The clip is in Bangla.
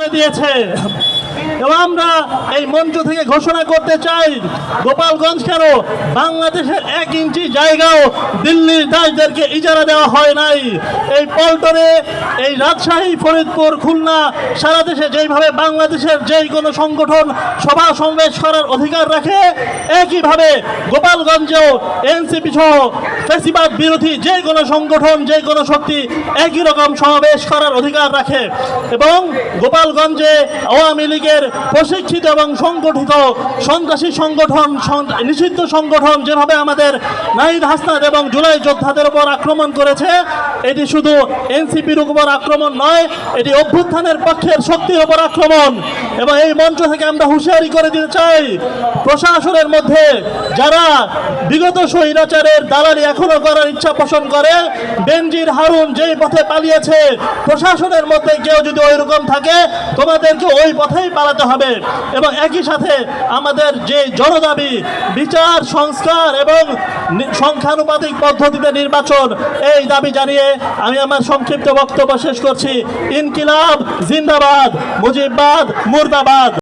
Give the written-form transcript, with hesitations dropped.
করে দিয়েছে। এবং আমরা এই মঞ্চ থেকে ঘোষণা করতে চাই, গোপালগঞ্জ কেন বাংলাদেশের 1 ইঞ্চি জায়গাও দিল্লির দাসদেরকে ইজারা দেওয়া হয় নাই। এই পল্টনে, এই রাজশাহী, ফরিদপুর, খুলনা, সারা দেশে যেইভাবে বাংলাদেশের যেই কোনো সংগঠন সভা সমাবেশ করার অধিকার রাখে, একইভাবে গোপালগঞ্জেও এনসিপি সহ ফ্যাসিবাদ বিরোধী যে কোনো সংগঠন, যে কোনো শক্তি একই রকম সমাবেশ করার অধিকার রাখে। এবং গোপালগঞ্জে আওয়ামী লীগের প্রশিক্ষিত এবং সংগঠিত সন্ত্রাসী সংগঠন, নিষিদ্ধ সংগঠন যেভাবে আমাদের নাহিদ হাসনাত এবং জুলাই যোদ্ধাদের উপর আক্রমণ করেছে, এটি শুধু এনসিপির উপর আক্রমণ নয়, এটি অভ্যুত্থানের পক্ষের শক্তির উপর আক্রমণ। এবং এই মঞ্চ থেকে আমরা হুঁশিয়ারি করে দিতে চাই, প্রশাসনের মধ্যে যারা বিগত স্বৈরাচারের দালালি এখনো করার ইচ্ছা পোষণ করে, বেনজির হারুন যেই পথে পালিয়েছে, প্রশাসনের মধ্যে কেউ যদি ওই রকম থাকে, তোমাদেরকে ওই পথেই পালাতে হবে। এবং একই সাথে আমাদের যে জনদাবি, বিচার, সংস্কার এবং সংখ্যানুপাতিক পদ্ধতিতে নির্বাচন, এই দাবি জানিয়ে আমি আমার সংক্ষিপ্ত বক্তব্য শেষ করছি। ইনকিলাব জিন্দাবাদ, মুজিববাদ মুর্দাবাদ।